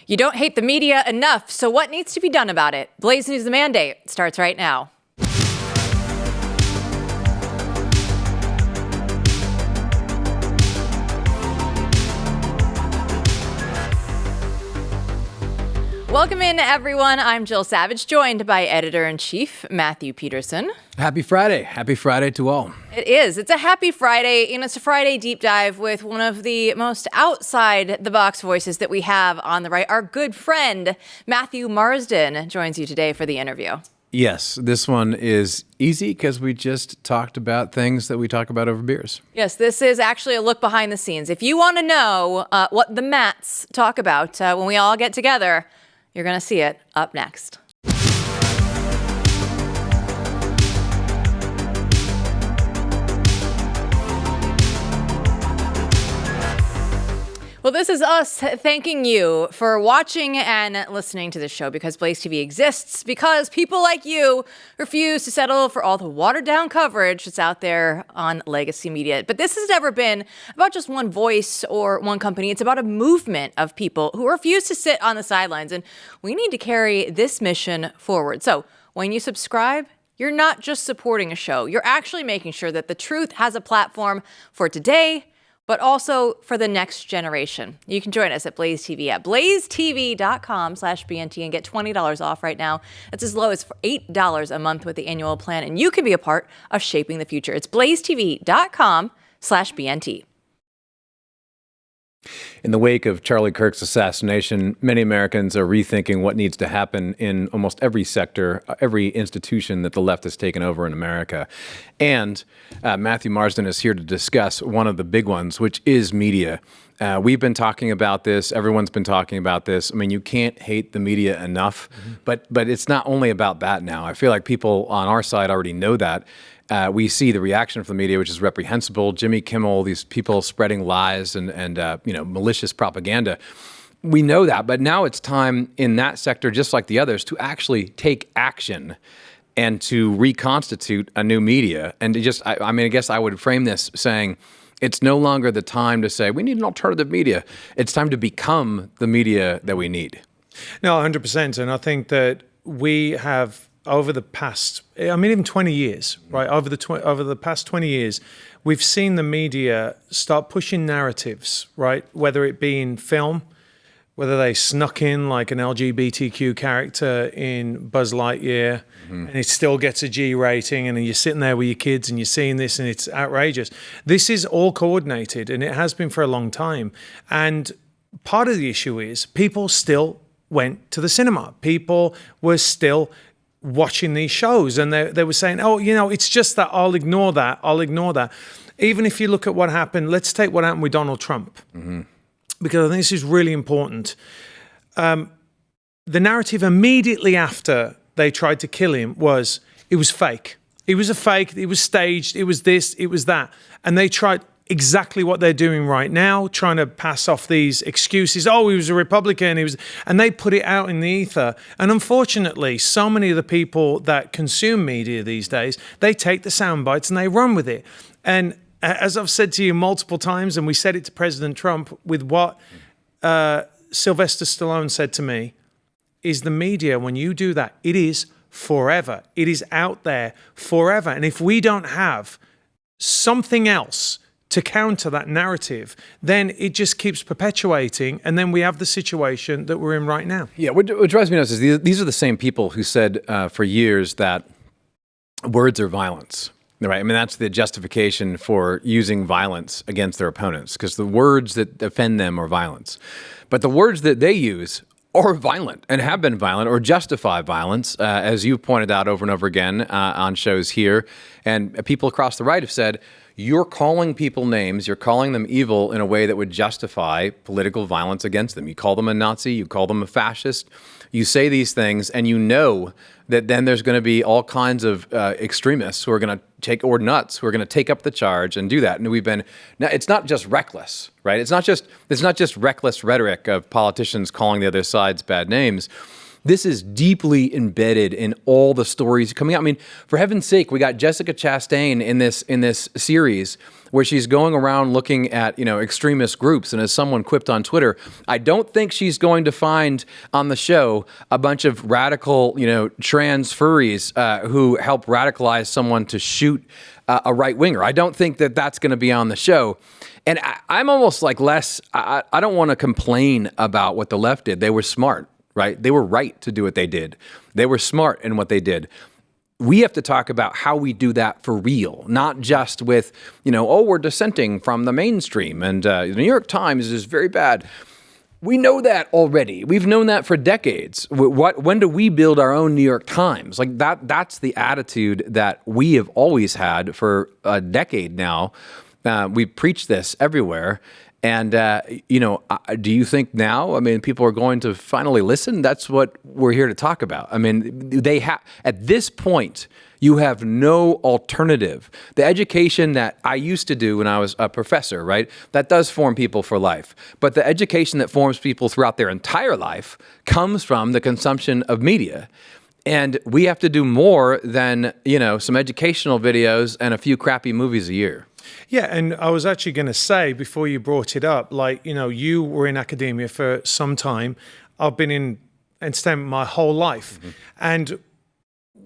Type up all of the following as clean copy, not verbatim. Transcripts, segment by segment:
You don't hate the media enough, so what needs to be done about it? Blaze News The Mandate starts right now. Welcome in, everyone. I'm Jill Savage, joined by Editor-in-Chief Matthew Peterson. Happy Friday. Happy Friday to all. It is. It's a happy Friday, and it's a Friday deep dive with one of the most outside-the-box voices that we have on the right. Our good friend, Matthew Marsden, joins you today for the interview. Yes, this one is easy because we just talked about things that we talk about over beers. Yes, this is actually a look behind the scenes. If you want to know what the Mats talk about when we all get together, you're going to see it up next. Well, this is us thanking you for watching and listening to this show, because Blaze TV exists because people like you refuse to settle for all the watered-down coverage that's out there on legacy media. But this has never been about just one voice or one company. It's about a movement of people who refuse to sit on the sidelines, and we need to carry this mission forward. So when you subscribe, you're not just supporting a show. You're actually making sure that the truth has a platform for today, but also for the next generation. You can join us at Blaze TV at blazetv.com/BNT and get $20 off right now. That's as low as $8 a month with the annual plan, and you can be a part of shaping the future. It's blazetv.com/BNT. In the wake of Charlie Kirk's assassination, many Americans are rethinking what needs to happen in almost every sector, every institution that the left has taken over in America. And Matthew Marsden is here to discuss one of the big ones, which is media. We've been talking about this. Everyone's been talking about this. I mean, you can't hate the media enough, but it's not only about that now. I feel like people on our side already know that. We see the reaction from the media, which is reprehensible. Jimmy Kimmel, these people spreading lies and malicious propaganda. We know that, but now it's time in that sector, just like the others, to actually take action and to reconstitute a new media. And to just, I guess I would frame this saying, it's no longer the time to say we need an alternative media. It's time to become the media that we need. No, 100%. And I think that we have, over the past, even 20 years, right? Over the past 20 years, we've seen the media start pushing narratives, right? Whether it be in film, whether they snuck in like an LGBTQ character in Buzz Lightyear, and it still gets a G rating, and you're sitting there with your kids and you're seeing this and it's outrageous. This is all coordinated, and it has been for a long time. And part of the issue is people still went to the cinema. People were still watching these shows, and they were saying, oh, it's just that, I'll ignore that. Even if you look at what happened, let's take what happened with Donald Trump, because I think this is really important. The narrative immediately after they tried to kill him was, it was fake. It was a fake, it was staged, it was this, it was that. And they tried exactly what they're doing right now, trying to pass off these excuses. Oh, he was a Republican. And they put it out in the ether. And unfortunately, so many of the people that consume media these days, they take the sound bites and they run with it. And as I've said to you multiple times, and we said it to President Trump with what Sylvester Stallone said to me, is the media, when you do that, it is forever. It is out there forever. And if we don't have something else to counter that narrative, then it just keeps perpetuating, and then we have the situation that we're in right now. Yeah, what drives me nuts is these are the same people who said for years that words are violence, right? I mean, that's the justification for using violence against their opponents, because the words that offend them are violence. But the words that they use are violent and have been violent or justify violence, as you've pointed out over and over again on shows here. And people across the right have said, you're calling people names, you're calling them evil in a way that would justify political violence against them. You call them a Nazi, you call them a fascist, you say these things, and you know that then there's going to be all kinds of extremists who are going to or nuts who are going to take up the charge and do that. And now it's not just reckless, right? It's not just reckless rhetoric of politicians calling the other side's bad names. This is deeply embedded in all the stories coming out. I mean, for heaven's sake, we got Jessica Chastain in this series where she's going around looking at, extremist groups. And as someone quipped on Twitter, I don't think she's going to find on the show a bunch of radical, trans furries who help radicalize someone to shoot a right-winger. I don't think that that's going to be on the show. And I'm almost like I don't want to complain about what the left did. They were smart, right? They were right to do what they did. They were smart in what they did. We have to talk about how we do that for real, not just with, we're dissenting from the mainstream and the New York Times is very bad. We know that already. We've known that for decades. When do we build our own New York Times? Like that's the attitude that we have always had for a decade now. We preach this everywhere. And, do you think now, people are going to finally listen? That's what we're here to talk about. At this point, you have no alternative. The education that I used to do when I was a professor, right, that does form people for life. But the education that forms people throughout their entire life comes from the consumption of media. And we have to do more than, some educational videos and a few crappy movies a year. Yeah, and I was actually going to say before you brought it up, you were in academia for some time. I've been in entertainment my whole life. Mm-hmm. And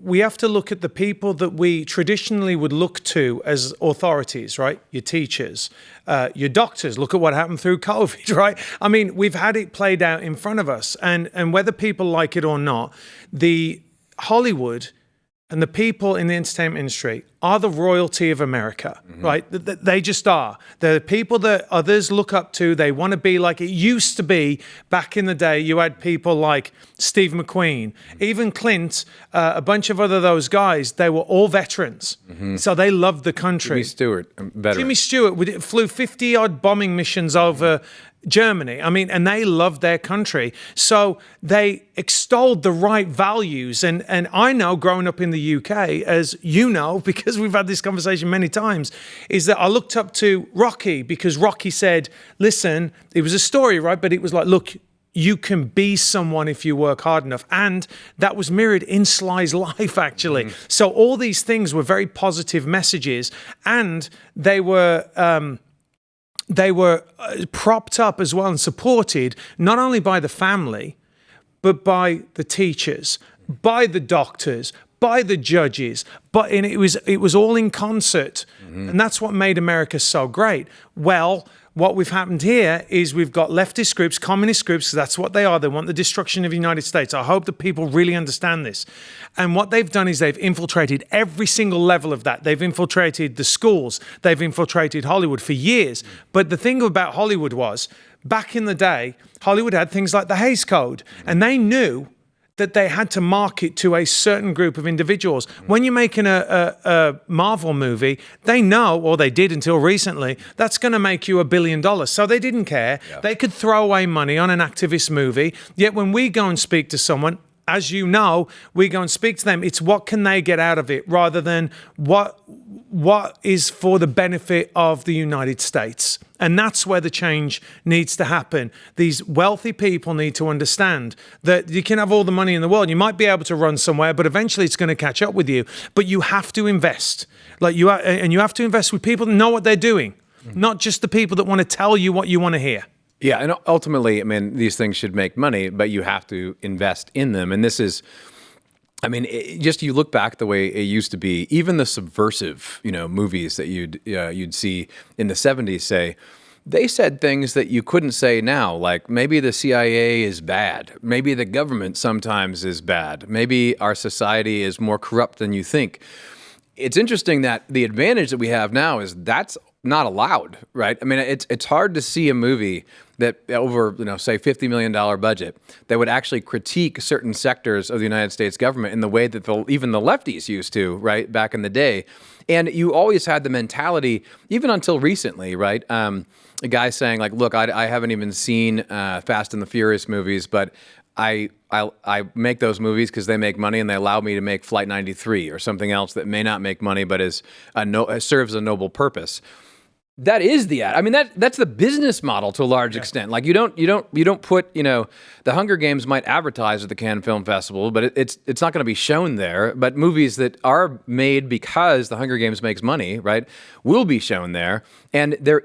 we have to look at the people that we traditionally would look to as authorities, right? Your teachers, your doctors. Look at what happened through COVID, right? We've had it played out in front of us. And whether people like it or not, the Hollywood and the people in the entertainment industry are the royalty of America, mm-hmm. right? They just are. They're the people that others look up to. They want to be like it used to be back in the day. You had people like Steve McQueen, mm-hmm. even Clint, a bunch of those guys. They were all veterans. Mm-hmm. So they loved the country. Jimmy Stewart flew 50-odd bombing missions over Germany. And they loved their country. So they extolled the right values. And I know growing up in the UK, as you know, because we've had this conversation many times, is that I looked up to Rocky because Rocky said, listen, it was a story, right? But it was like, look, you can be someone if you work hard enough. And that was mirrored in Sly's life, actually. Mm-hmm. So all these things were very positive messages. And they were propped up as well and supported not only by the family, but by the teachers, by the doctors, by the judges. And it was all in concert. Mm-hmm. And that's what made America so great. Well, what we've happened here is we've got leftist groups, communist groups, because that's what they are. They want the destruction of the United States. I hope that people really understand this. And what they've done is they've infiltrated every single level of that. They've infiltrated the schools. They've infiltrated Hollywood for years. But the thing about Hollywood was, back in the day, Hollywood had things like the Hays Code, and they knew that they had to market to a certain group of individuals. When you're making a Marvel movie, they know, or they did until recently, that's going to make you $1 billion. So they didn't care. Yeah. They could throw away money on an activist movie. Yet when we go and speak to someone, as you know, we go and speak to them, it's what can they get out of it rather than what is for the benefit of the United States. And that's where the change needs to happen. These wealthy people need to understand that you can have all the money in the world. You might be able to run somewhere, but eventually it's going to catch up with you. But you have to invest. You have to invest with people that know what they're doing, not just the people that want to tell you what you want to hear. Yeah, and ultimately, these things should make money, but you have to invest in them. And this is, just you look back the way it used to be, even the subversive, movies that you'd see in the 70s, say, they said things that you couldn't say now, like maybe the CIA is bad, maybe the government sometimes is bad, maybe our society is more corrupt than you think. It's interesting that the advantage that we have now is that's not allowed, right? It's hard to see a movie that over, say $50 million budget that would actually critique certain sectors of the United States government in the way that even the lefties used to, right, back in the day. And you always had the mentality, even until recently, right? A guy saying like, look, I haven't even seen Fast and the Furious movies, but I make those movies because they make money and they allow me to make Flight 93 or something else that may not make money but serves a noble purpose. That is the ad. I mean, that's the business model to a large extent. Like you don't put, the Hunger Games might advertise at the Cannes Film Festival, but it's not going to be shown there. But movies that are made because the Hunger Games makes money, right, will be shown there. And there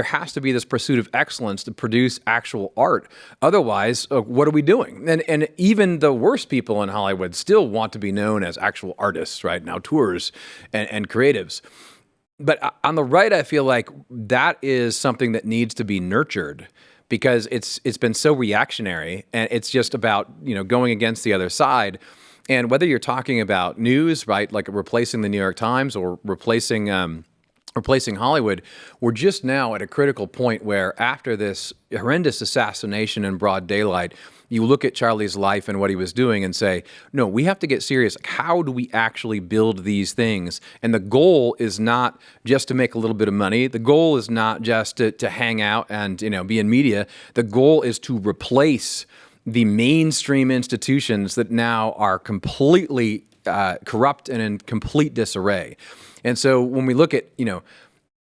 has to be this pursuit of excellence to produce actual art. Otherwise, what are we doing? And even the worst people in Hollywood still want to be known as actual artists, right, and auteurs and creatives. But on the right, I feel like that is something that needs to be nurtured because it's been so reactionary, and it's just about, going against the other side. And whether you're talking about news, right, like replacing the New York Times or replacing Hollywood, we're just now at a critical point where after this horrendous assassination in broad daylight, you look at Charlie's life and what he was doing and say, no, we have to get serious. Like, how do we actually build these things? And the goal is not just to make a little bit of money. The goal is not just to hang out and, be in media. The goal is to replace the mainstream institutions that now are completely corrupt and in complete disarray. And so when we look at,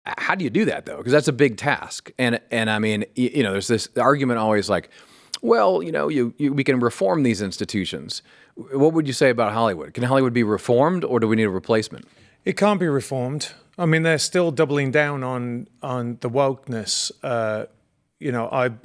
how do you do that, though? Because that's a big task. And I mean, there's this argument always like, well, we can reform these institutions. What would you say about Hollywood? Can Hollywood be reformed, or do we need a replacement? It can't be reformed. I mean, they're still doubling down on the wokeness.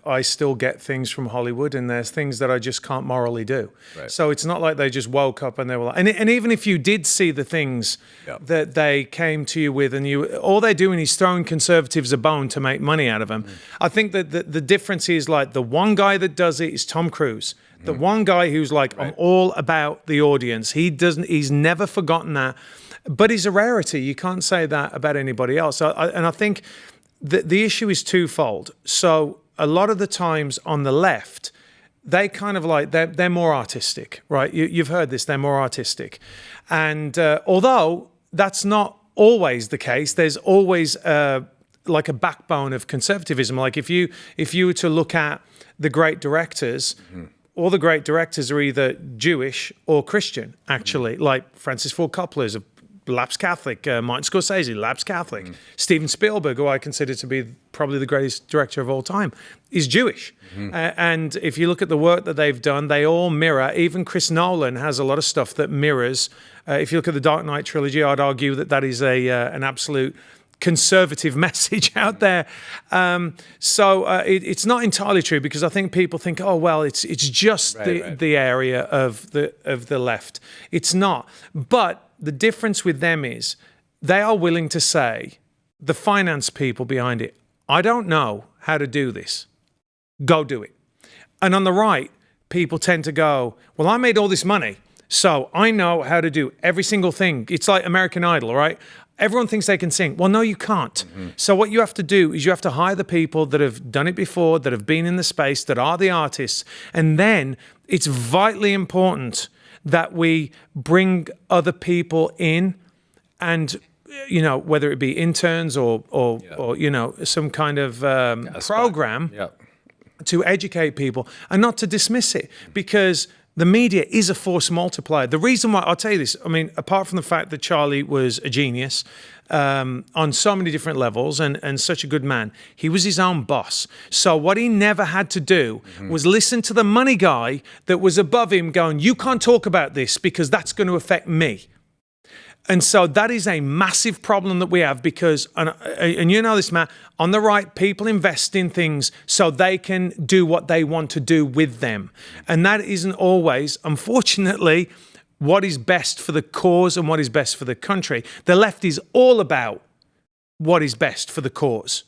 I still get things from Hollywood, and there's things that I just can't morally do. Right. So it's not like they just woke up and they were like, and even if you did see the things that they came to you with, and all they're doing is throwing conservatives a bone to make money out of them. I think that the difference is like the one guy that does it is Tom Cruise. The one guy who's like, I'm all about the audience. He's never forgotten that, but he's a rarity. You can't say that about anybody else. And I think the issue is twofold. So a lot of the times on the left, they kind of like, they're more artistic, right? You've heard this, they're more artistic. And although that's not always the case, there's always like a backbone of conservatism. Like if you were to look at the great directors, all the great directors are either Jewish or Christian, actually. Like Francis Ford Coppola is a lapsed Catholic, Martin Scorsese, lapsed Catholic. Steven Spielberg, who I consider to be probably the greatest director of all time, is Jewish. And if you look at the work that they've done, they all mirror. Even Chris Nolan has a lot of stuff that mirrors. If you look at the Dark Knight trilogy, I'd argue that is an absolute conservative message out there. So it's not entirely true, because I think people think, oh well, it's just the area of the left. It's not. But the difference with them is they are willing to say, the finance people behind it, I don't know how to do this. Go do it. And on the right, people tend to go, well, I made all this money, so I know how to do every single thing. It's like American Idol, right? Everyone thinks they can sing. Well, no, you can't. So what you have to do is you have to hire the people that have done it before, that have been in the space, that are the artists. And then it's vitally important that we bring other people in, and whether it be interns or some kind of program to educate people, and not to dismiss it, because the media is a force multiplier. The reason why, I'll tell you this, I mean, apart from the fact that Charlie was a genius on so many different levels and such a good man, he was his own boss. So what he never had to do was listen to the money guy that was above him going, you can't talk about this because that's going to affect me. And so that is a massive problem that we have, because, and you know this, Matt, on the right, people invest in things so they can do what they want to do with them. And that isn't always, unfortunately, what is best for the cause and what is best for the country. The left is all about what is best for the cause.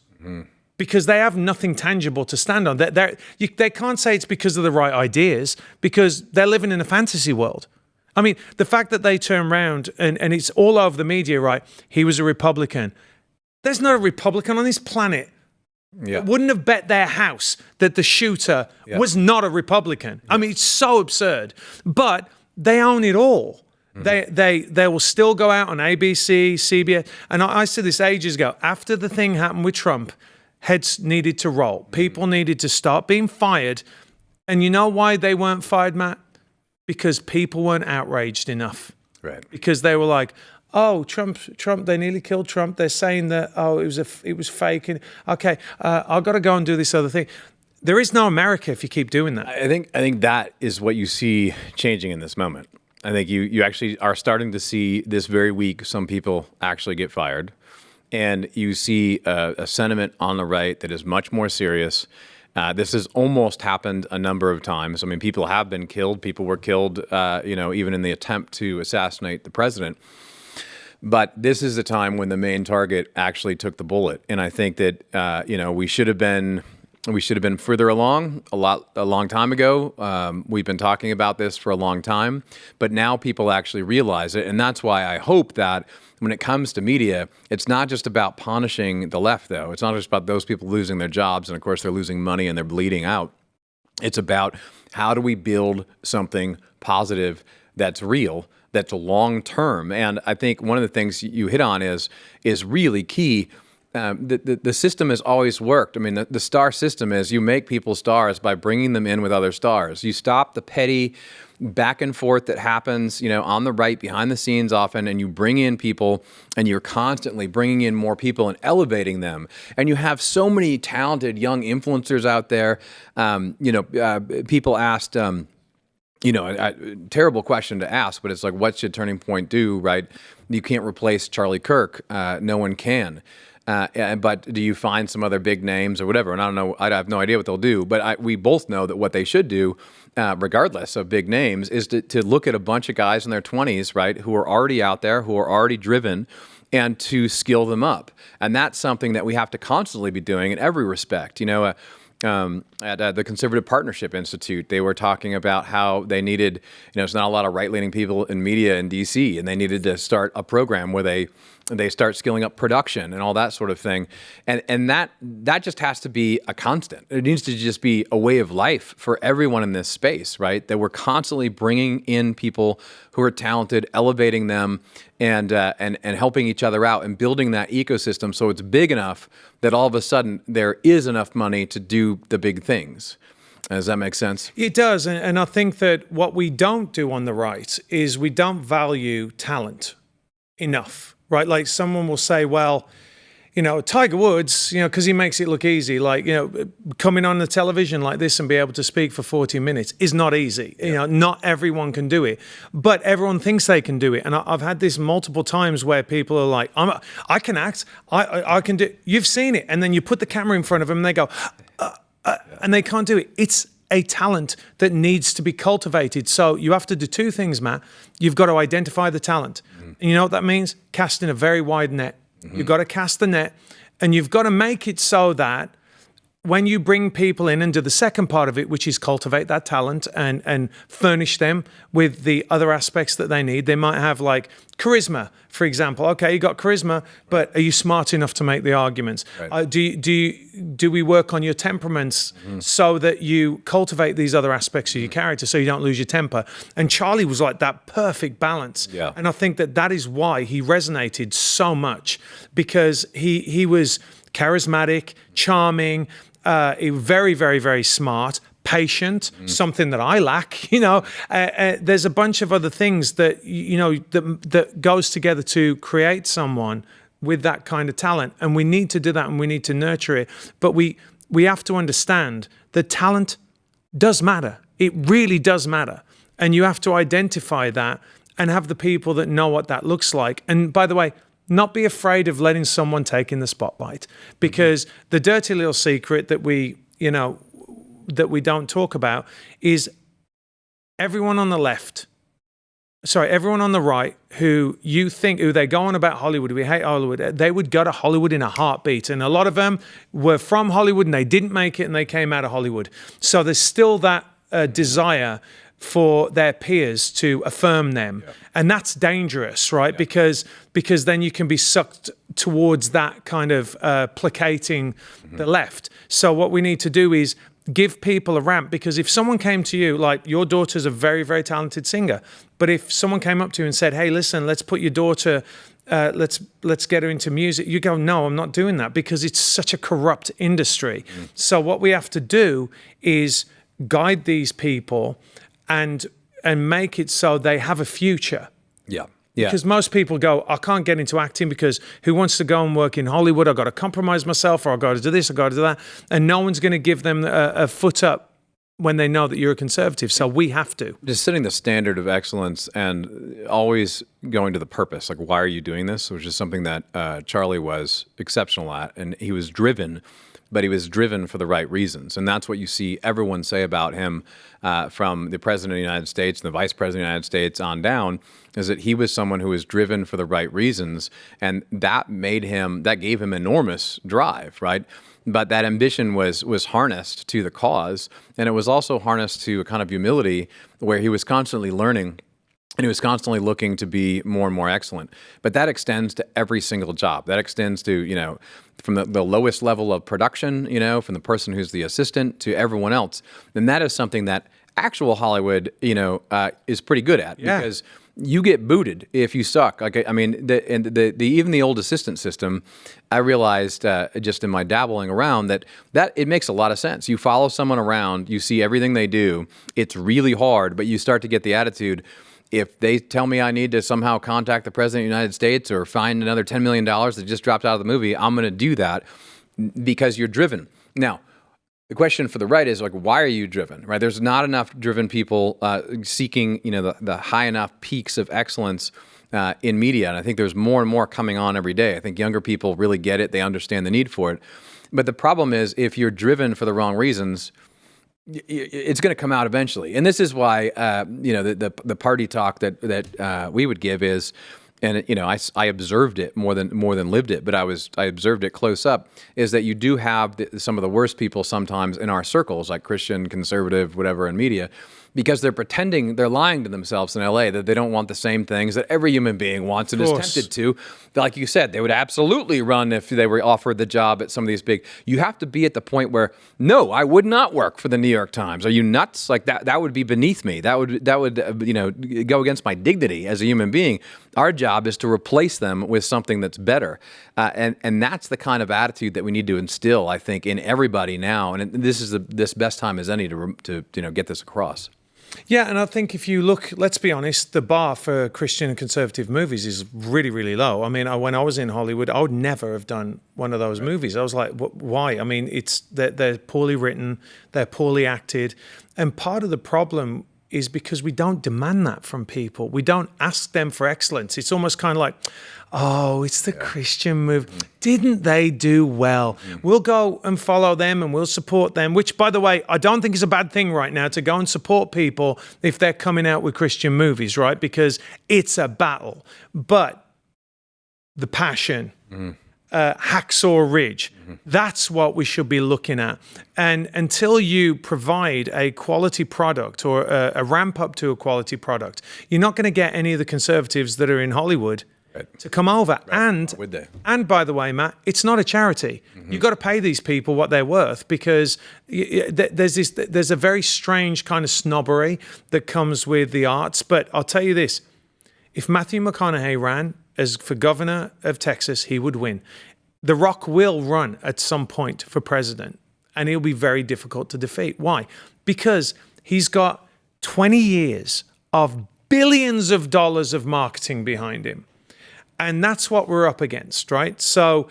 Because they have nothing tangible to stand on. They can't say it's because of the right ideas, because they're living in a fantasy world. I mean, the fact that they turn around and it's all over the media, right? He was a Republican. There's not a Republican on this planet that wouldn't have bet their house that the shooter was not a Republican. I mean, it's so absurd. But they own it all. They will still go out on ABC, CBS. And I said this ages ago. After the thing happened with Trump, heads needed to roll. People needed to start being fired. And you know why they weren't fired, Matt? Because people weren't outraged enough. Right. Because they were like, oh, Trump, they nearly killed Trump. They're saying that, oh, it was fake. And okay, I've got to go and do this other thing. There is no America if you keep doing that. I think that is what you see changing in this moment. I think you actually are starting to see this very week some people actually get fired. And you see a sentiment on the right that is much more serious. This has almost happened a number of times. I mean, people have been killed. People were killed, even in the attempt to assassinate the president. But this is the time when the main target actually took the bullet. And I think that, we should have been further along a long time ago. We've been talking about this for a long time, but now people actually realize it. And that's why I hope that when it comes to media, it's not just about punishing the left, though. It's not just about those people losing their jobs. And of course, they're losing money and they're bleeding out. It's about how do we build something positive that's real, that's long term. And I think one of the things you hit on is really key. The system has always worked. I mean, the star system is you make people stars by bringing them in with other stars. You stop the petty back and forth that happens, on the right, behind the scenes often, and you bring in people, and you're constantly bringing in more people and elevating them. And you have so many talented young influencers out there. People asked, a terrible question to ask, but it's like, what should Turning Point do, right? You can't replace Charlie Kirk. No one can. But do you find some other big names or whatever? And I don't know. I have no idea what they'll do. But we both know that what they should do, regardless of big names, is to look at a bunch of guys in their 20s, right, who are already out there, who are already driven, and to skill them up. And that's something that we have to constantly be doing in every respect. At the Conservative Partnership Institute, they were talking about how they needed, there's not a lot of right-leaning people in media in D.C., and they needed to start a program where they start skilling up production and all that sort of thing. And that just has to be a constant. It needs to just be a way of life for everyone in this space, right? That we're constantly bringing in people who are talented, elevating them, and helping each other out and building that ecosystem so it's big enough that all of a sudden there is enough money to do the big things. Does that make sense? It does. And I think that what we don't do on the right is we don't value talent enough, right? Like someone will say, well, Tiger Woods, because he makes it look easy, like, coming on the television like this and be able to speak for 40 minutes is not easy. Yeah. Not everyone can do it, but everyone thinks they can do it. And I've had this multiple times where people are like, I can act, I can do, you've seen it. And then you put the camera in front of them and they go, and they can't do it. It's a talent that needs to be cultivated. So you have to do two things, Matt. You've got to identify the talent. Mm-hmm. And you know what that means? Casting a very wide net. Mm-hmm. You've got to cast the net, and you've got to make it so that when you bring people in and do the second part of it, which is cultivate that talent and furnish them with the other aspects that they need. They might have like charisma, for example. Okay, you got charisma, but are you smart enough to make the arguments? Right. Do we work on your temperaments so that you cultivate these other aspects of your character so you don't lose your temper? And Charlie was like that perfect balance. Yeah. And I think that is why he resonated so much, because he was charismatic, charming, very, very, very smart, patient, something that I lack. There's a bunch of other things that that goes together to create someone with that kind of talent, and we need to do that, and we need to nurture it. But we have to understand that talent does matter. It really does matter, and you have to identify that and have the people that know what that looks like. And by the way, not be afraid of letting someone take in the spotlight, because the dirty little secret that we don't talk about is everyone on the right who they go on about Hollywood, we hate Hollywood, they would go to Hollywood in a heartbeat. And a lot of them were from Hollywood and they didn't make it and they came out of Hollywood. So there's still that desire for their peers to affirm them. Yeah. And that's dangerous, right? Yeah. Because then you can be sucked towards that kind of placating the left. So what we need to do is give people a ramp, because if someone came to you, like your daughter's a very, very talented singer, but if someone came up to you and said, hey, listen, let's put your daughter, let's get her into music, you go, no, I'm not doing that, because it's such a corrupt industry. So what we have to do is guide these people and make it so they have a future. Yeah. Yeah. Because most people go, I can't get into acting because who wants to go and work in Hollywood? I've got to compromise myself, or I've got to do this, I've got to do that. And no one's going to give them a foot up when they know that you're a conservative. So we have to. Just setting the standard of excellence and always going to the purpose. Like, why are you doing this? Which is something that Charlie was exceptional at. And he was driven, but he was driven for the right reasons. And that's what you see everyone say about him, from the president of the United States and the vice president of the United States on down, is that he was someone who was driven for the right reasons. And that gave him enormous drive, right? But that ambition was harnessed to the cause, and it was also harnessed to a kind of humility where he was constantly learning and he was constantly looking to be more and more excellent. But that extends to every single job. That extends to, from the lowest level of production, from the person who's the assistant to everyone else. And that is something that actual Hollywood, is pretty good at, because you get booted if you suck. Like, I mean, even the old assistant system, I realized just in my dabbling around that it makes a lot of sense. You follow someone around, you see everything they do. It's really hard, but you start to get the attitude. If they tell me I need to somehow contact the president of the United States or find another $10 million that just dropped out of the movie, I'm going to do that because you're driven. Now, the question for the right is, like, why are you driven, right? There's not enough driven people seeking, the high enough peaks of excellence in media. And I think there's more and more coming on every day. I think younger people really get it. They understand the need for it. But the problem is, if you're driven for the wrong reasons, it's going to come out eventually. And this is why, the party talk that we would give is, and I observed it more than lived it, but I observed it close up, is that you do have some of the worst people sometimes in our circles, like Christian, conservative, whatever, in media, because they're lying to themselves in LA that they don't want the same things that every human being wants and is tempted to. Like you said, they would absolutely run if they were offered the job at some of these big. You have to be at the point where, no, I would not work for the New York Times. Are you nuts? Like that would be beneath me. That would go against my dignity as a human being. Our job is to replace them with something that's better, and that's the kind of attitude that we need to instill, I think, in everybody now. And this is this best time as any to get this across. Yeah, and I think if you look, let's be honest, the bar for Christian and conservative movies is really, really low. I mean, when I was in Hollywood, I would never have done one of those movies. I was like, why? I mean, they're poorly written, they're poorly acted, and part of the problem is because we don't demand that from people. We don't ask them for excellence. It's almost kind of like, oh, it's the Christian movie. Didn't they do well? We'll go and follow them and we'll support them, which, by the way, I don't think is a bad thing right now, to go and support people if they're coming out with Christian movies, right? Because it's a battle. But the passion, Hacksaw Ridge, that's what we should be looking at. And until you provide a quality product or a ramp up to a quality product, you're not going to get any of the conservatives that are in Hollywood to come over. Right. And by the way, Matt, it's not a charity. You've got to pay these people what they're worth, because there's a very strange kind of snobbery that comes with the arts. But I'll tell you this, if Matthew McConaughey ran as for governor of Texas, he would win. The Rock will run at some point for president, and he'll be very difficult to defeat. Why? Because he's got 20 years of billions of dollars of marketing behind him. And that's what we're up against, right? So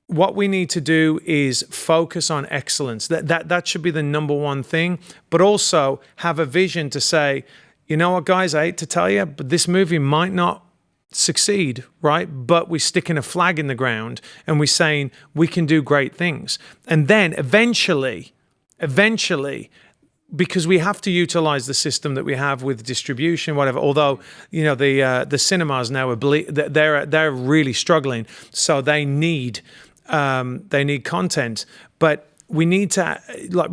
what we need to do is focus on excellence. That should be the number one thing, but also have a vision to say, you know what, guys, I hate to tell you, but this movie might not succeed, right? But we're sticking a flag in the ground and we're saying we can do great things. And then eventually, because we have to utilize the system that we have with distribution, whatever. Although, the cinemas now they're really struggling, so they need content. But we need to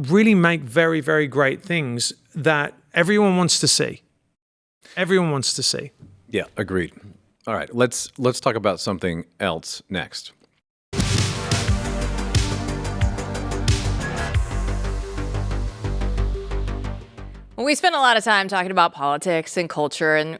really make very, very great things that everyone wants to see. Everyone wants to see. Yeah, agreed. All right, let's talk about something else next. We spend a lot of time talking about politics and culture, and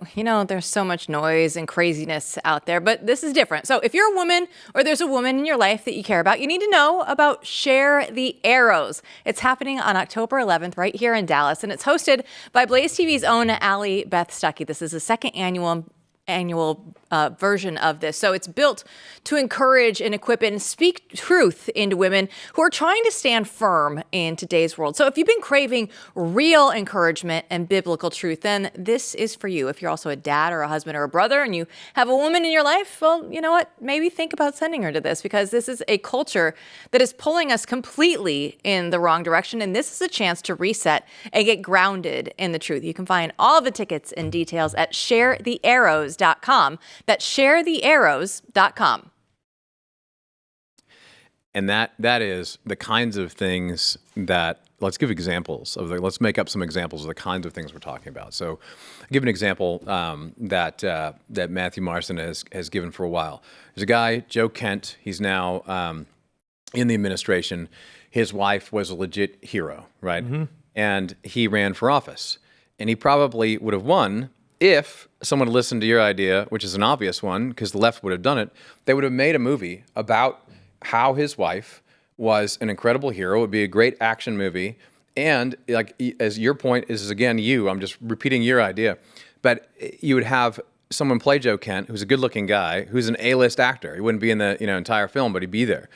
there's so much noise and craziness out there, but this is different. So if you're a woman or there's a woman in your life that you care about, you need to know about Share the Arrows. It's happening on October 11th right here in Dallas, and it's hosted by BlazeTV's own Allie Beth Stuckey. This is the second annual annual version of this. So it's built to encourage and equip and speak truth into women who are trying to stand firm in today's world. So if you've been craving real encouragement and biblical truth, then this is for you. If you're also a dad or a husband or a brother and you have a woman in your life, well, you know what? Maybe think about sending her to this, because this is a culture that is pulling us completely in the wrong direction. And this is a chance to reset and get grounded in the truth. You can find all of the tickets and details at sharethearrows.com. That's sharethearrows.com. And that is the kinds of things that, let's give examples of let's make up some examples of the kinds of things we're talking about. So I'll give an example that Matthew Marsden has given for a while. There's a guy, Joe Kent, he's now in the administration. His wife was a legit hero, right? Mm-hmm. And he ran for office. And he probably would have won if someone listened to your idea, which is an obvious one, because the left would have done it. They would have made a movie about how his wife was an incredible hero. It would be a great action movie. And like, as your point is, again, I'm just repeating your idea, but you would have someone play Joe Kent, who's a good-looking guy, who's an A-list actor. He wouldn't be in the entire film, but he'd be there.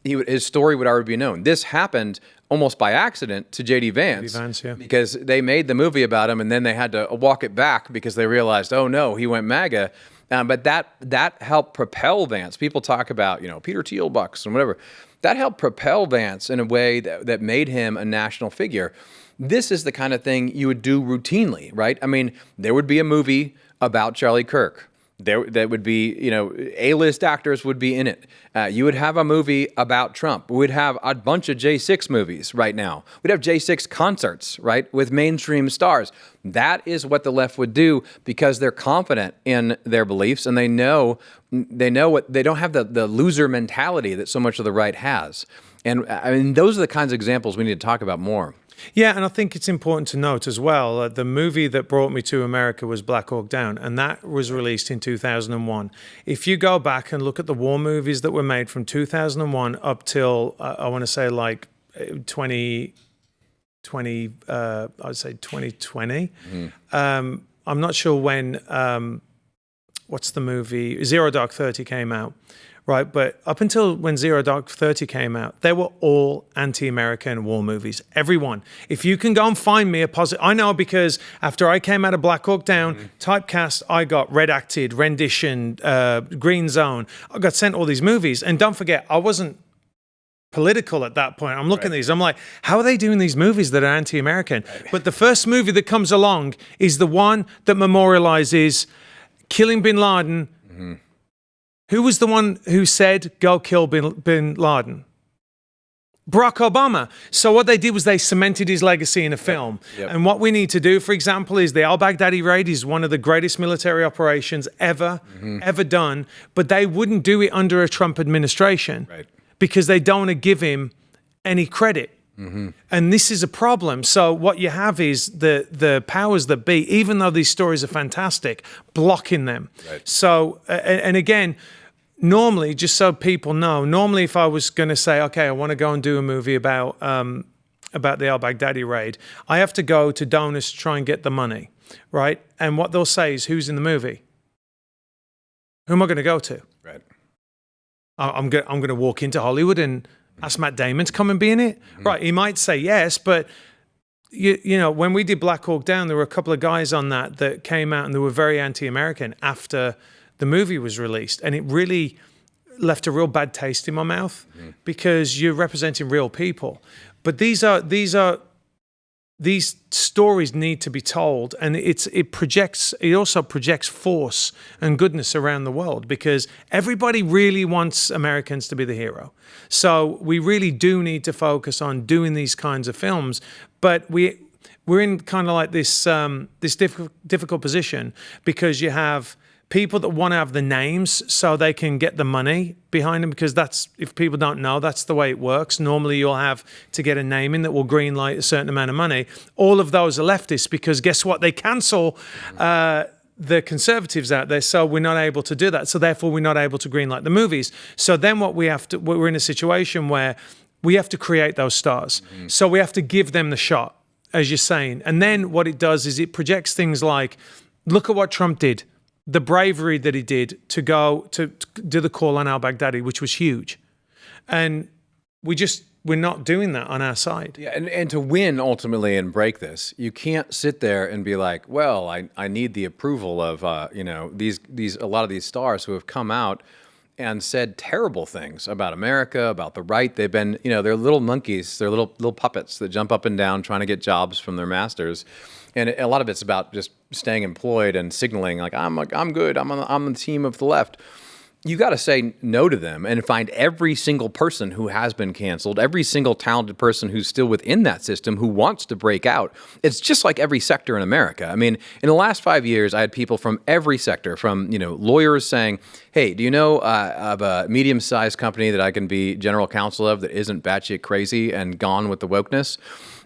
His story would already be known. This happened almost by accident to J.D. Vance, yeah. Because they made the movie about him, and then they had to walk it back because they realized, oh no, he went MAGA. But that helped propel Vance. People talk about Peter Thiel bucks and whatever. That helped propel Vance in a way that made him a national figure. This is the kind of thing you would do routinely, right? I mean, there would be a movie about Charlie Kirk. That would be, A-list actors would be in it. You would have a movie about Trump. We would have a bunch of J6 movies right now. We'd have J6 concerts, right, with mainstream stars. That is what the left would do because they're confident in their beliefs and they know what they don't have the loser mentality that so much of the right has. And I mean, those are the kinds of examples we need to talk about more. Yeah, and I think it's important to note as well, the movie that brought me to America was Black Hawk Down, and that was released in 2001. If you go back and look at the war movies that were made from 2001 up till, I want to say like 2020, I'd say 2020. Mm-hmm. I'm not sure when, what's the movie? Zero Dark 30 came out. Right, but up until when Zero Dark 30 came out, they were all anti-American war movies. Everyone. If you can go and find me a positive... I know because after I came out of Black Hawk Down, typecast, I got Redacted, Rendition, Green Zone. I got sent all these movies. And don't forget, I wasn't political at that point. I'm looking at these. I'm like, how are they doing these movies that are anti-American? Right. But the first movie that comes along is the one that memorializes killing bin Laden. Mm-hmm. Who was the one who said, go kill bin Laden? Barack Obama. So what they did was they cemented his legacy in a film. Yep. And what we need to do, for example, is the al-Baghdadi raid is one of the greatest military operations ever done. But they wouldn't do it under a Trump administration because they don't want to give him any credit. Mm-hmm. And this is a problem. So what you have is the powers that be, even though these stories are fantastic, blocking them. Right. So, and again, normally, just so people know, normally if I was going to say, okay, I want to go and do a movie about the al-Baghdadi raid, I have to go to donors to try and get the money, right? And what they'll say is, who's in the movie? Who am I going to go to? Right. I'm going to walk into Hollywood and ask Matt Damon to come and be in it? Mm-hmm. Right, he might say yes, but you know, when we did Black Hawk Down, there were a couple of guys on that came out and they were very anti-American after the movie was released. And it really left a real bad taste in my mouth because you're representing real people. But these stories need to be told, and it also projects force and goodness around the world because everybody really wants Americans to be the hero. So we really do need to focus on doing these kinds of films, but we're in kind of like this difficult position because you have people that want to have the names so they can get the money behind them, because that's, if people don't know, that's the way it works. Normally you'll have to get a name in that will greenlight a certain amount of money. All of those are leftists because guess what? They cancel the conservatives out there, so we're not able to do that. So therefore we're not able to greenlight the movies. So then we're in a situation where we have to create those stars. Mm-hmm. So we have to give them the shot, as you're saying. And then what it does is it projects things like, look at what Trump did. the bravery that he did to go to do the call on al-Baghdadi, which was huge. And we're not doing that on our side. Yeah, and to win ultimately and break this, you can't sit there and be like, well, I need the approval of these a lot of these stars who have come out and said terrible things about America, about the right. They've been, they're little monkeys, they're little puppets that jump up and down trying to get jobs from their masters. And a lot of it's about just staying employed and signaling like I'm good, I'm on the team of the left. You got to say no to them and find every single person who has been canceled, every single talented person who's still within that system who wants to break out. It's just like every sector in America. I mean, in the last 5 years, I had people from every sector, from lawyers saying, "Hey, do you know of a medium-sized company that I can be general counsel of that isn't batshit crazy and gone with the wokeness?"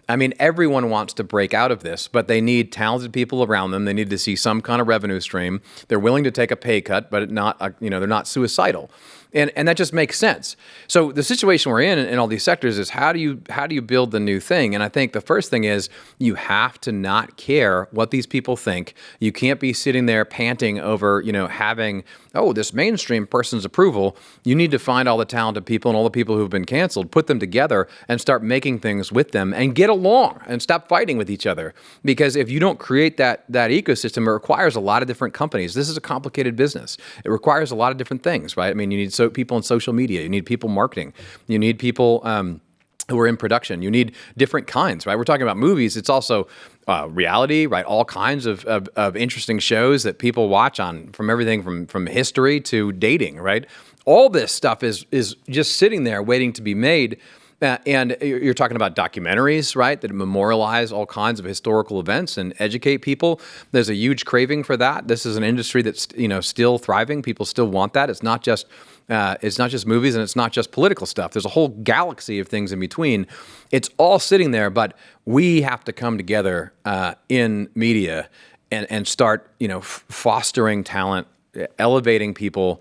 I mean, everyone wants to break out of this, but they need talented people around them. They need to see some kind of revenue stream. They're willing to take a pay cut, but they're not suicidal. And that just makes sense. So the situation we're in all these sectors is how do you build the new thing? And I think the first thing is you have to not care what these people think. You can't be sitting there panting over, having, this mainstream person's approval. You need to find all the talented people and all the people who've been canceled, put them together and start making things with them and get along and stop fighting with each other. Because if you don't create that ecosystem, it requires a lot of different companies. This is a complicated business. It requires a lot of different things, right? I mean, you need people in social media, you need people marketing, you need people who are in production, you need different kinds, right? We're talking about movies. It's also reality, right? All kinds of interesting shows that people watch from everything from history to dating, right? All this stuff is just sitting there waiting to be made. And you're talking about documentaries, right, that memorialize all kinds of historical events and educate people. There's a huge craving for that. This is an industry that's still thriving. People still want that. It's not just movies and it's not just political stuff. There's a whole galaxy of things in between. It's all sitting there, but we have to come together in media and start fostering talent, elevating people,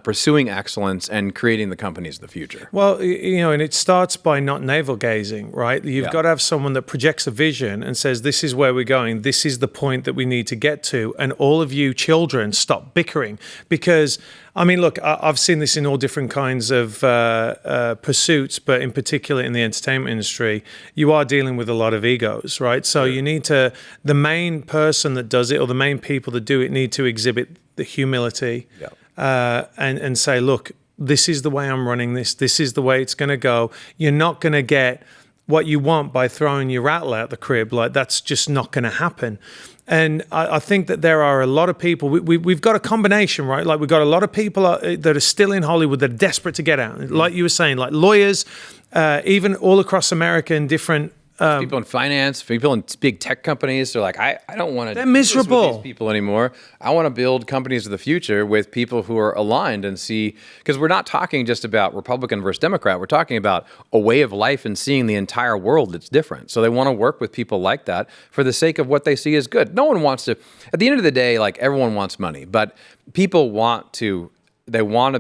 pursuing excellence and creating the companies of the future. Well, and it starts by not navel gazing, right? You've got to have someone that projects a vision and says, this is where we're going. This is the point that we need to get to. And all of you children, stop bickering. Because, I mean, look, I've seen this in all different kinds of pursuits, but in particular in the entertainment industry, you are dealing with a lot of egos, right? So you need the main person that does it or the main people that do it need to exhibit the humility. Yeah. And say, look, this is the way I'm running this. This is the way it's going to go. You're not going to get what you want by throwing your rattle out the crib. Like, that's just not going to happen. And I think that there are a lot of people, we've got a combination, right? Like, we've got a lot of people that are still in Hollywood that are desperate to get out. Like you were saying, like lawyers, even all across America in different people in finance, people in big tech companies, they're like, I don't want to They're miserable. With these people anymore. I want to build companies of the future with people who are aligned and see, because we're not talking just about Republican versus Democrat. We're talking about a way of life and seeing the entire world that's different. So they want to work with people like that for the sake of what they see as good. No one wants to, at the end of the day, like everyone wants money, but people want to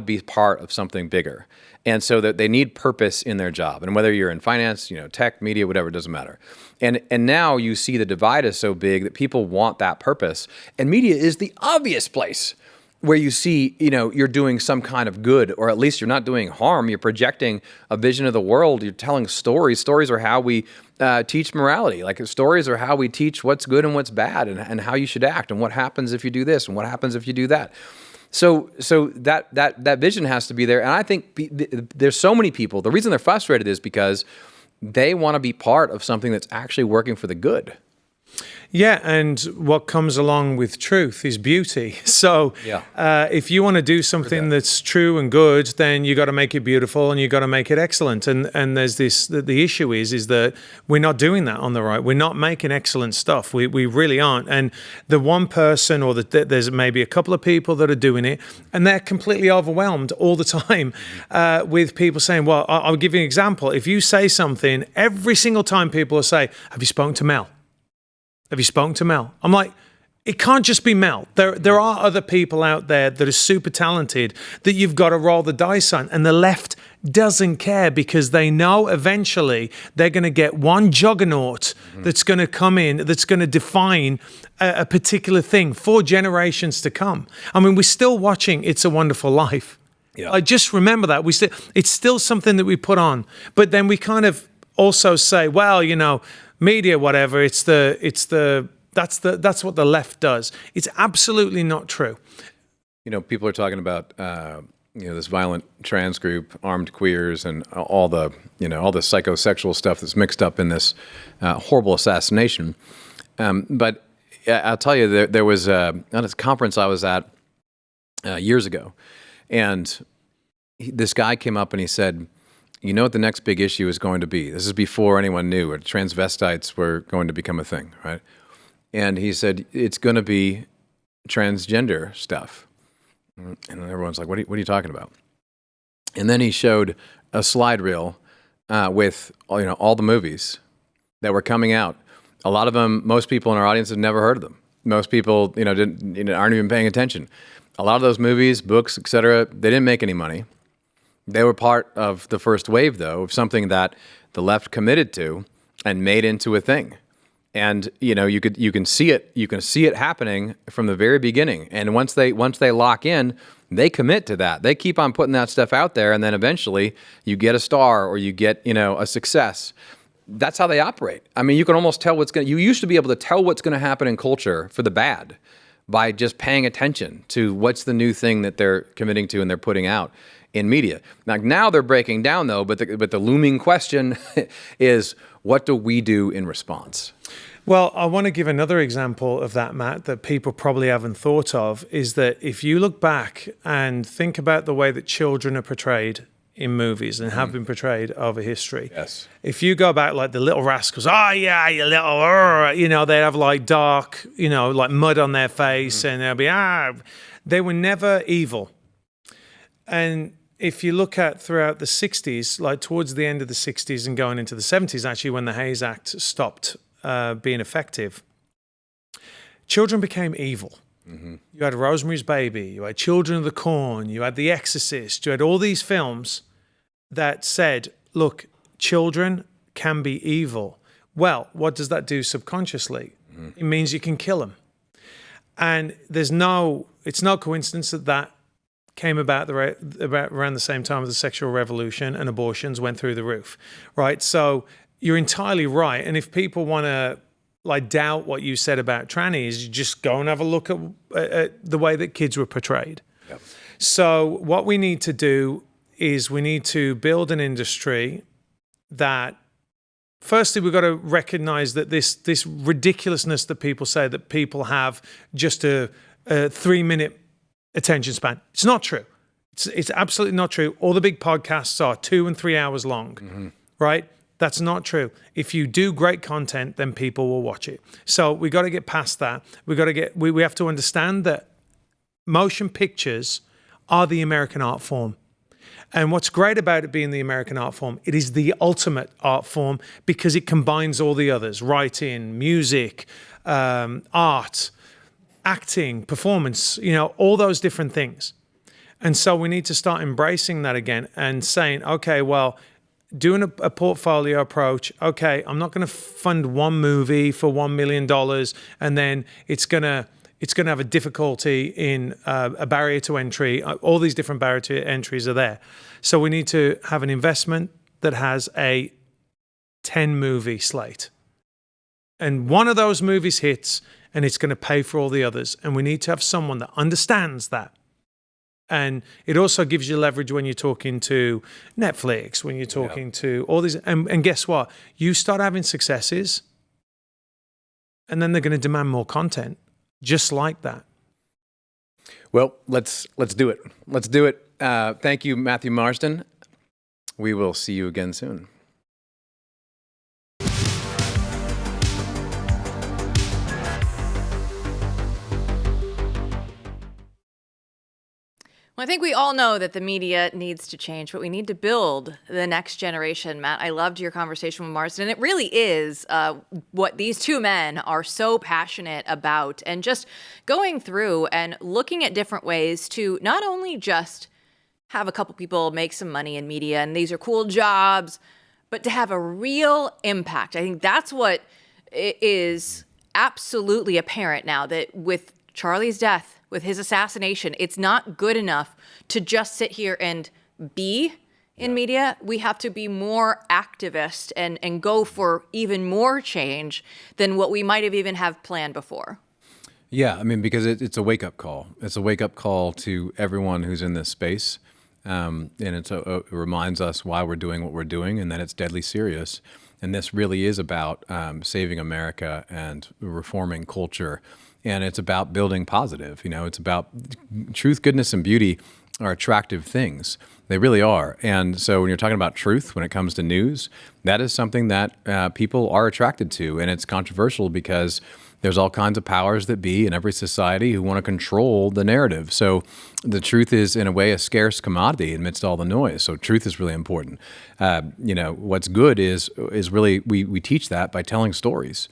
be part of something bigger. And so that they need purpose in their job. And whether you're in finance, tech, media, whatever, it doesn't matter. And now you see the divide is so big that people want that purpose. And media is the obvious place where you see, you're doing some kind of good, or at least you're not doing harm. You're projecting a vision of the world. You're telling stories. Stories are how we teach morality. Like, stories are how we teach what's good and what's bad and how you should act and what happens if you do this and what happens if you do that. So that vision has to be there. And I think there's so many people. The reason they're frustrated is because they want to be part of something that's actually working for the good. Yeah, and what comes along with truth is beauty. So if you want to do something that's true and good, then you got to make it beautiful and you got to make it excellent. And there's this, the issue is that we're not doing that on the right. We're not making excellent stuff. We really aren't. And the one person or there's maybe a couple of people that are doing it, and they're completely overwhelmed all the time with people saying, well, I'll give you an example. If you say something, every single time people will say, have you spoken to Mel? Have you spoken to Mel? I'm like, It can't just be Mel. There are other people out there that are super talented that you've got to roll the dice on. And the left doesn't care because they know eventually they're going to get one juggernaut that's going to come in, that's going to define a particular thing for generations to come. I mean, we're still watching It's a Wonderful Life. Yeah. I just remember that. It's still something that we put on. But then we kind of also say, well, you know, media, whatever, that's what the left does. It's absolutely not true. You know, people are talking about this violent trans group, armed queers, and all the psychosexual stuff that's mixed up in this horrible assassination. But I'll tell you, there was on this conference I was at years ago, and this guy came up and he said, "You know what the next big issue is going to be?" This is before anyone knew it. Transvestites were going to become a thing, right? And he said, it's going to be transgender stuff. And everyone's like, what are you talking about? And then he showed a slide reel with all the movies that were coming out. A lot of them, most people in our audience have never heard of them. Most people, aren't even paying attention. A lot of those movies, books, etc., they didn't make any money. They were part of the first wave, though, of something that the left committed to and made into a thing. And you can see it happening from the very beginning. And once they lock in, they commit to that. They keep on putting that stuff out there, and then eventually you get a star or you get a success. That's how they operate. I mean, you can almost tell you used to be able to tell what's going to happen in culture for the bad by just paying attention to what's the new thing that they're committing to and they're putting out in media. Now they're breaking down though, but the looming question is, what do we do in response? Well, I want to give another example of that, Matt, that people probably haven't thought of, is that if you look back and think about the way that children are portrayed in movies and have been portrayed over history. Yes. If you go back like the Little Rascals, oh yeah, you little, they have like dark, like mud on their face and they'll be, they were never evil. And if you look at throughout the 60s, like towards the end of the 60s and going into the 70s, actually, when the Hayes Act stopped being effective, children became evil. Mm-hmm. You had Rosemary's Baby, you had Children of the Corn, you had The Exorcist, you had all these films that said, look, children can be evil. Well, what does that do subconsciously? Mm-hmm. It means you can kill them. And it's no coincidence that came about around the same time as the sexual revolution, and abortions went through the roof, right? So you're entirely right. And if people want to doubt what you said about trannies, you just go and have a look at the way that kids were portrayed. Yep. So what we need to do is we need to build an industry that, firstly, we've got to recognize that this ridiculousness that people say that people have just a 3-minute attention span. It's not true. It's absolutely not true. All the big podcasts are 2 and 3 hours long, right? That's not true. If you do great content, then people will watch it. So we got to get past that. We have to understand that motion pictures are the American art form. And what's great about it being the American art form, it is the ultimate art form because it combines all the others: writing, music, art, acting, performance, all those different things. And so we need to start embracing that again and saying, okay, well, doing a portfolio approach. Okay, I'm not going to fund one movie for $1 million and then it's going to have a difficulty in a barrier to entry. All these different barrier to entries are there. So we need to have an investment that has a 10-movie slate. And one of those movies hits and it's going to pay for all the others. And we need to have someone that understands that. And it also gives you leverage when you're talking to Netflix, when you're talking to all these. And guess what? You start having successes, and then they're going to demand more content, just like that. Well, let's do it. Let's do it. Thank you, Matthew Marsden. We will see you again soon. Well, I think we all know that the media needs to change, but we need to build the next generation. Matt, I loved your conversation with Marsden. It really is what these two men are so passionate about, and just going through and looking at different ways to not only just have a couple people make some money in media, and these are cool jobs, but to have a real impact. I think that's what is absolutely apparent now, that with Charlie's death, with his assassination, it's not good enough to just sit here and be in media. We have to be more activist and go for even more change than what we might have even have planned before. Yeah, I mean, because it's a wake-up call. It's a wake-up call to everyone who's in this space. And it reminds us why we're doing what we're doing, and that it's deadly serious. And this really is about saving America and reforming culture. And it's about building positive. It's about truth, goodness, and beauty are attractive things. They really are. And so when you're talking about truth, when it comes to news, that is something that people are attracted to. And it's controversial because there's all kinds of powers that be in every society who want to control the narrative. So the truth is, in a way, a scarce commodity amidst all the noise. So truth is really important. What's good is really, we teach that by telling stories.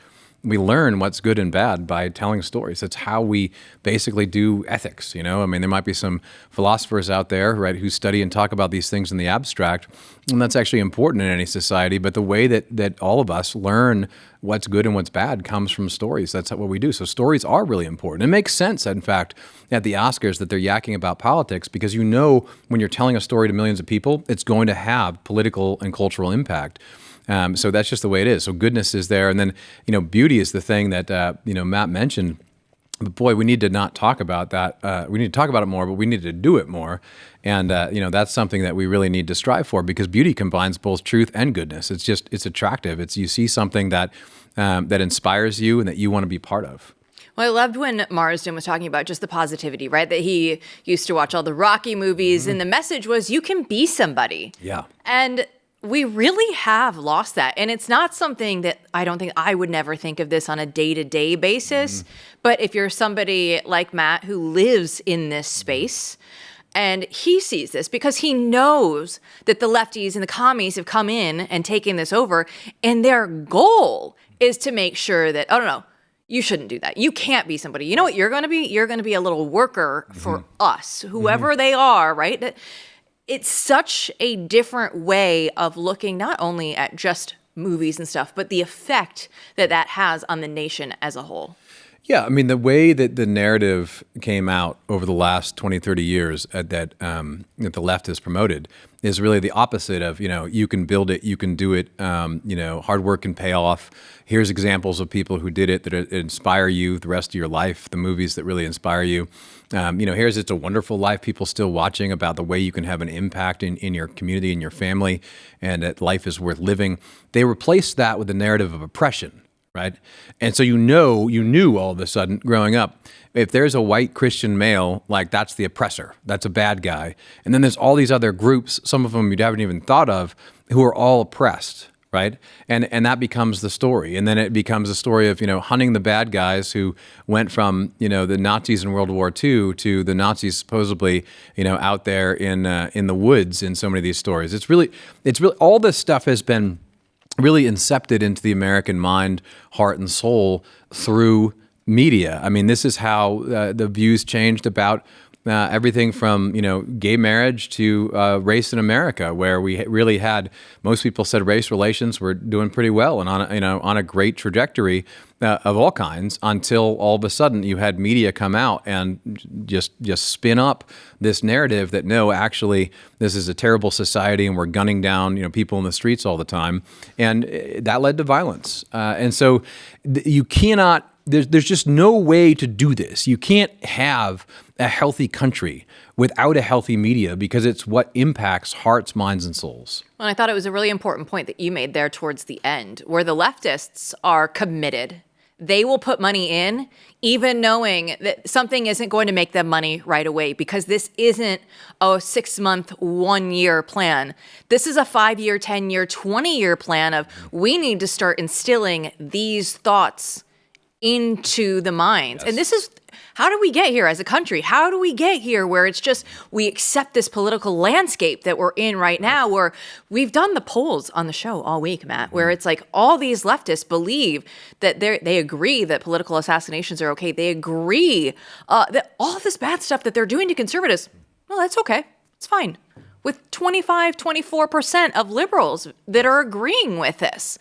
We learn what's good and bad by telling stories. That's how we basically do ethics. I mean, there might be some philosophers out there, right, who study and talk about these things in the abstract, and that's actually important in any society. But the way that all of us learn what's good and what's bad comes from stories. That's what we do. So stories are really important. It makes sense, in fact, at the Oscars that they're yakking about politics, because when you're telling a story to millions of people, it's going to have political and cultural impact. So that's just the way it is. So goodness is there. And then, beauty is the thing that, Matt mentioned. But boy, we need to not talk about that. We need to talk about it more, but we need to do it more. And, that's something that we really need to strive for, because beauty combines both truth and goodness. It's attractive. You see something that inspires you and that you want to be part of. Well, I loved when Marsden was talking about just the positivity, right? That he used to watch all the Rocky movies, and the message was, you can be somebody. Yeah. And we really have lost that. And it's not something that I don't think I would never think of this on a day-to-day basis. But if you're somebody like Matt who lives in this space, and he sees this because he knows that the lefties and the commies have come in and taken this over, and their goal is to make sure that, oh, no, you shouldn't do that. You can't be somebody. You know what you're going to be? You're going to be a little worker for us, whoever they are, right? It's such a different way of looking not only at just movies and stuff, but the effect that has on the nation as a whole. Yeah, I mean, the way that the narrative came out over the last 20, 30 years that the left has promoted is really the opposite of, you can build it, you can do it, hard work can pay off. Here's examples of people who did it that inspire you the rest of your life, the movies that really inspire you. Here's It's a Wonderful Life, people still watching, about the way you can have an impact in your community, in your family, and that life is worth living. They replaced that with the narrative of oppression. Right. And so you knew all of a sudden growing up, if there's a white Christian male, like, that's the oppressor, that's a bad guy. And then there's all these other groups, some of them you haven't even thought of, who are all oppressed. Right. And that becomes the story. And then it becomes a story of, hunting the bad guys who went from, the Nazis in World War II to the Nazis supposedly, out there in the woods in so many of these stories. It's really all this stuff has been really incepted into the American mind, heart, and soul through media. I mean, this is how the views changed about everything from, gay marriage to race in America, where we really had, most people said race relations were doing pretty well and on a great trajectory of all kinds, until all of a sudden you had media come out and just spin up this narrative that, no, actually this is a terrible society and we're gunning down people in the streets all the time, and that led to violence. And so you cannot. There's just no way to do this. You can't have a healthy country without a healthy media, because it's what impacts hearts, minds, and souls. Well, I thought it was a really important point that you made there towards the end, where the leftists are committed. They will put money in, even knowing that something isn't going to make them money right away, because this isn't a 6-month, 1-year plan. This is a 5-year, 10-year, 20-year plan of, we need to start instilling these thoughts into the minds. And this is, how do we get here as a country? How do we get here where it's just, we accept this political landscape that we're in right now, where we've done the polls on the show all week, Matt, where it's like all these leftists believe that they agree that political assassinations are okay. They agree that all this bad stuff that they're doing to conservatives, well, that's okay. It's fine. With 25, 24% of liberals that are agreeing with this.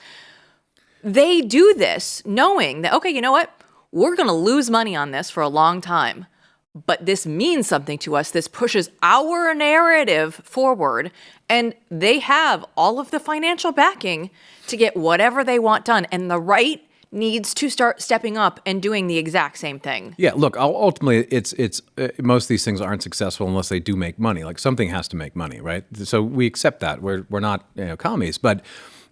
They do this knowing that, okay, you know what? We're going to lose money on this for a long time, but this means something to us. This pushes our narrative forward, and they have all of the financial backing to get whatever they want done. And the right needs to start stepping up and doing the exact same thing. Yeah, look, ultimately, it's most of these things aren't successful unless they do make money. Like, something has to make money, right? So we accept that. We're not commies, but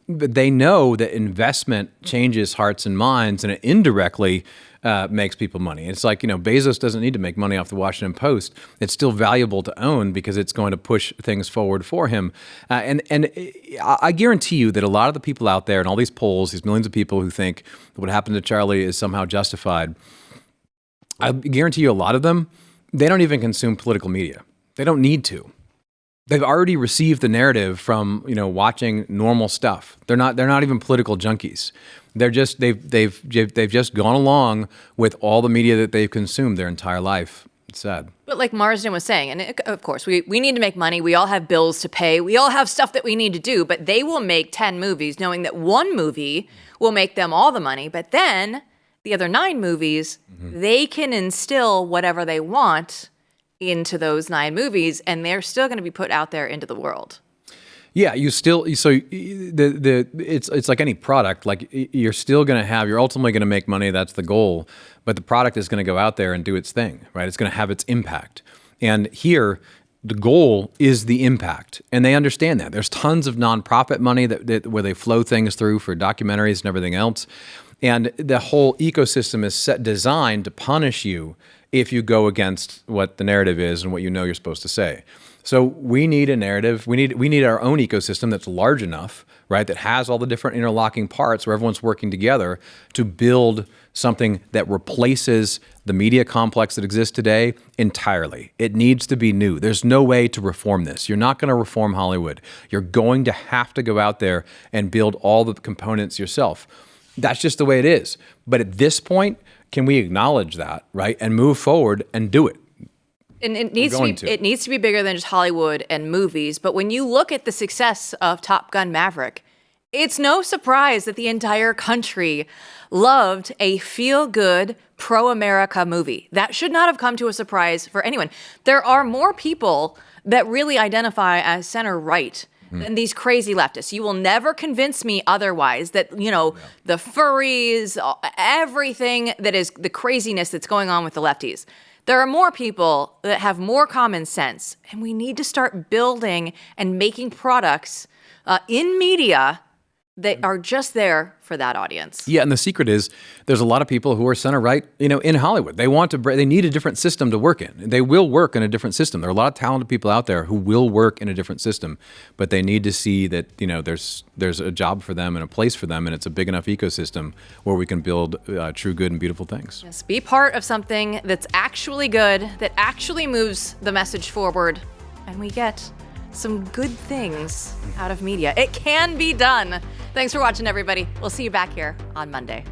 they know that investment changes hearts and minds, and it indirectly makes people money. It's like, Bezos doesn't need to make money off the Washington Post. It's still valuable to own because it's going to push things forward for him. And I guarantee you that a lot of the people out there and all these polls, these millions of people who think what happened to Charlie is somehow justified, I guarantee you a lot of them, they don't even consume political media. They don't need to. They've already received the narrative from, watching normal stuff. They're not even political junkies. They've just gone along with all the media that they've consumed their entire life. It's sad. But like Marsden was saying, and of course, we need to make money. We all have bills to pay. We all have stuff that we need to do, but they will make 10 movies knowing that one movie will make them all the money. But then the other 9 movies, they can instill whatever they want into those 9 movies, and they're still going to be put out there into the world. Yeah, it's like any product. Like, you're ultimately going to make money. That's the goal. But the product is going to go out there and do its thing, right? It's going to have its impact. And here, the goal is the impact, and they understand that. There's tons of nonprofit money where they flow things through for documentaries and everything else. And the whole ecosystem is designed to punish you if you go against what the narrative is and what you're supposed to say. So we need a narrative. We need our own ecosystem that's large enough, right, that has all the different interlocking parts where everyone's working together to build something that replaces the media complex that exists today entirely. It needs to be new. There's no way to reform this. You're not going to reform Hollywood. You're going to have to go out there and build all the components yourself. That's just the way it is. But at this point, can we acknowledge that, right, and move forward and do it? And it needs to be bigger than just Hollywood and movies. But when you look at the success of Top Gun Maverick, it's no surprise that the entire country loved a feel-good, pro-America movie. That should not have come to a surprise for anyone. There are more people that really identify as center-right than these crazy leftists. You will never convince me otherwise that, the furries, everything that is the craziness that's going on with the lefties. There are more people that have more common sense, and we need to start building and making products in media that are just there for that audience. Yeah, and the secret is there's a lot of people who are center-right, in Hollywood. They need a different system to work in. They will work in a different system. There are a lot of talented people out there who will work in a different system, but they need to see that, there's a job for them and a place for them, and it's a big enough ecosystem where we can build true good and beautiful things. Yes, be part of something that's actually good, that actually moves the message forward, and we get some good things out of media. It can be done. Thanks for watching, everybody. We'll see you back here on Monday.